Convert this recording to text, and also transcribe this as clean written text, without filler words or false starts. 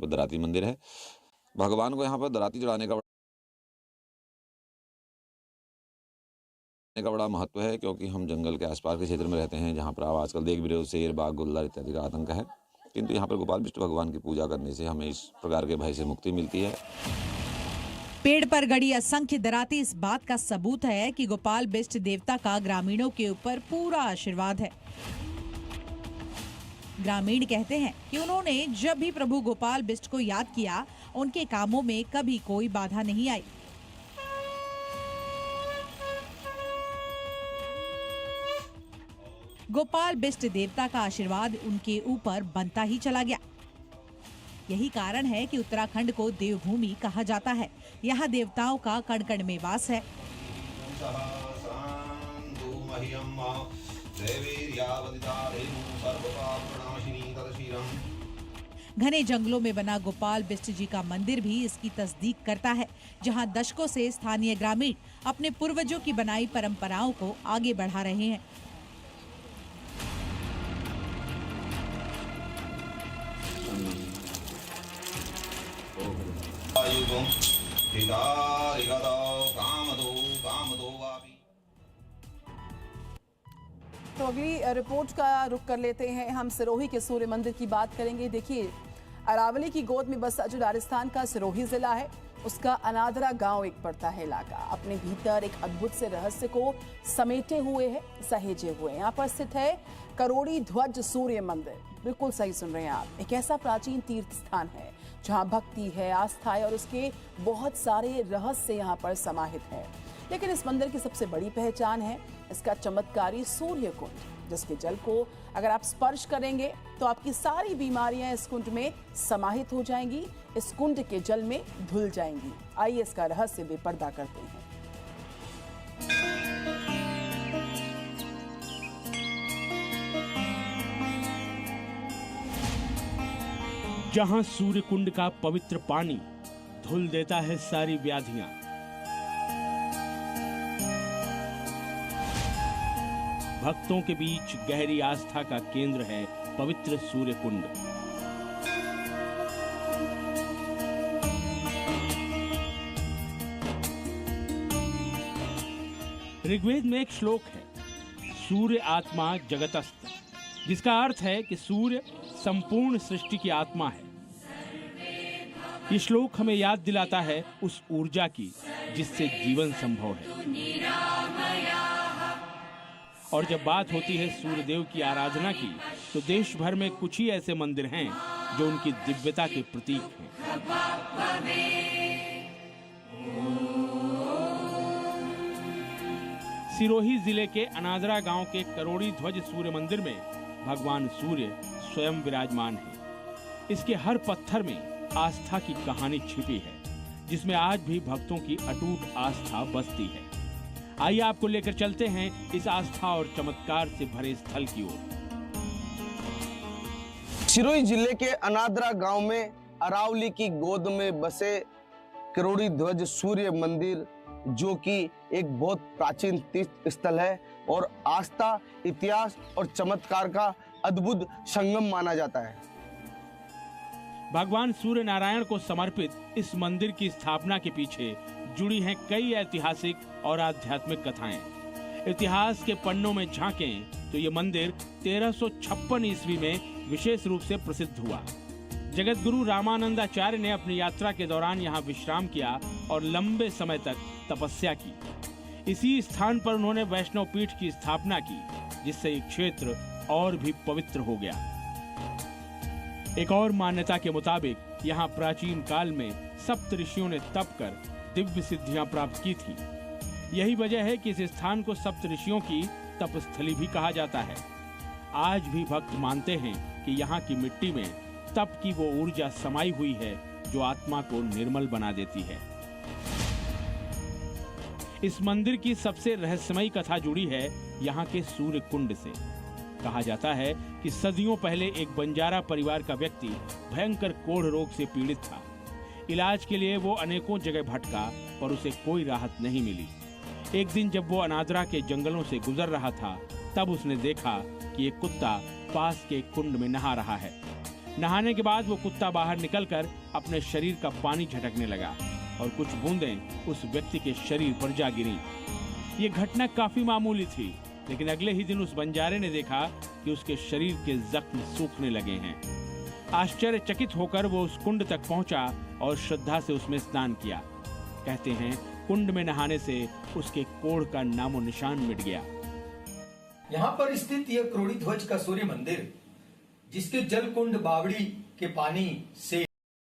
पर दराती मंदिर है। भगवान को यहाँ पर दराती चढ़ाने का बड़ा महत्व है, क्योंकि हम जंगल के आसपास के क्षेत्र में रहते हैं, जहाँ पर आप आजकल देख भी रहे हो शेर, बाघ, गुल्लर इत्यादि का आतंक है। किंतु यहाँ पर गोपाल बिष्ट भगवान की पूजा करने से हमें इस प्रकार के भय से मुक्ति मिलती है। पेड़ पर गड़ी असंख्य दराती इस बात का सबूत है कि गोपाल बिष्ट देवता का ग्रामीणों के ऊपर पूरा आशीर्वाद है। ग्रामीण कहते हैं कि उन्होंने जब भी प्रभु गोपाल बिष्ट को याद किया, उनके कामों में कभी कोई बाधा नहीं आई। गोपाल बिष्ट देवता का आशीर्वाद उनके ऊपर बनता ही चला गया। यही कारण है कि उत्तराखंड को देवभूमि कहा जाता है। यहाँ देवताओं का कण कण में वास है। घने जंगलों में बना गोपाल बिष्ट जी का मंदिर भी इसकी तस्दीक करता है, जहाँ दशकों से स्थानीय ग्रामीण अपने पूर्वजों की बनाई परंपराओं को आगे बढ़ा रहे हैं। तो अगली रिपोर्ट का रुख कर लेते हैं। हम सिरोही के सूर्य मंदिर की बात करेंगे। देखिए, अरावली की गोद में बसा जो राजस्थान का सिरोही जिला है, उसका अनादरा गांव एक पड़ता है इलाका, अपने भीतर एक अद्भुत से रहस्य को समेटे हुए है, सहेजे हुए। यहाँ पर स्थित है करोड़ी ध्वज सूर्य मंदिर। बिल्कुल सही सुन रहे हैं आप। एक ऐसा प्राचीन तीर्थ स्थान है जहाँ भक्ति है, आस्था है और उसके बहुत सारे रहस्य यहाँ पर समाहित है। लेकिन इस मंदिर की सबसे बड़ी पहचान है इसका चमत्कारी सूर्य कुंड, जिसके जल को अगर आप स्पर्श करेंगे तो आपकी सारी बीमारियां इस कुंड में समाहित हो जाएंगी, इस कुंड के जल में धुल जाएंगी। आइए इसका रहस्य बेपर्दा करते हैं। जहां सूर्य कुंड का पवित्र पानी धुल देता है सारी व्याधियां, भक्तों के बीच गहरी आस्था का केंद्र है पवित्र सूर्य कुंड। ऋग्वेद में एक श्लोक है, सूर्य आत्मा जगतस्थ, जिसका अर्थ है कि सूर्य संपूर्ण सृष्टि की आत्मा है। ये श्लोक हमें याद दिलाता है उस ऊर्जा की जिससे जीवन संभव है। और जब बात होती है सूर्यदेव की आराधना की, तो देश भर में कुछ ही ऐसे मंदिर हैं जो उनकी दिव्यता के प्रतीक हैं। सिरोही जिले के अनादरा गांव के करोड़ी ध्वज सूर्य मंदिर में भगवान सूर्य स्वयं विराजमान है। इसके हर पत्थर में आस्था की कहानी छिपी है, जिसमें आज भी भक्तों की अटूट आस्था बसती है। आइए आपको लेकर चलते हैं इस आस्था और चमत्कार से भरे स्थल की ओर। सिरोही जिले के अनादरा गांव में अरावली की गोद में बसे करोड़ी ध्वज सूर्य मंदिर, जो कि एक बहुत प्राचीन तीर्थ स्थल है और आस्था, इतिहास और चमत्कार का अद्भुत संगम माना जाता है। भगवान सूर्य नारायण को समर्पित इस मंदिर की स्थापना के पीछे जुड़ी हैं कई ऐतिहासिक और आध्यात्मिक कथाएं। इतिहास के पन्नों में झांकें तो ये मंदिर 1356 ईस्वी में विशेष रूप से प्रसिद्ध हुआ। जगत गुरु रामानंदाचार्य ने अपनी यात्रा के दौरान यहाँ विश्राम किया और लंबे समय तक तपस्या की। इसी स्थान पर उन्होंने वैष्णव पीठ की स्थापना की, जिससे ये क्षेत्र और भी पवित्र हो गया। एक और मान्यता के मुताबिक यहाँ प्राचीन काल में सप्त ऋषियों ने तप कर दिव्य सिद्धियां प्राप्त की थी। यही वजह है कि इस स्थान को सप्त ऋषियों की तपस्थली भी कहा जाता है। आज भी भक्त मानते हैं कि यहाँ की मिट्टी में तप की वो ऊर्जा समाई हुई है जो आत्मा को निर्मल बना देती है। इस मंदिर की सबसे रहस्यमयी कथा जुड़ी है यहाँ के सूर्य कुंड से। कहा जाता है कि सदियों पहले एक बंजारा परिवार का व्यक्ति भयंकर कोढ़ रोग से पीड़ित था। इलाज के लिए वो अनेकों जगह भटका, पर उसे कोई राहत नहीं मिली। एक दिन जब वो अनादरा के जंगलों से गुजर रहा था, तब उसने देखा कि एक कुत्ता पास के कुंड में नहा रहा है। नहाने के बाद वो कुत्ता बाहर निकलकर अपने शरीर का पानी झटकने लगा और कुछ बूंदें उस व्यक्ति के शरीर पर जा गिरी। ये घटना काफी मामूली थी, लेकिन अगले ही दिन उस बंजारे ने देखा कि उसके शरीर के जख्म सूखने लगे हैं। आश्चर्यचकित होकर वो उस कुंड तक पहुंचा और श्रद्धा से उसमें स्नान किया। कहते हैं कुंड में नहाने से उसके कोढ़ का नामो निशान मिट गया। यहाँ पर स्थित यह क्रोड़ी ध्वज का सूर्य मंदिर, जिसके जल कुंड बावड़ी के पानी से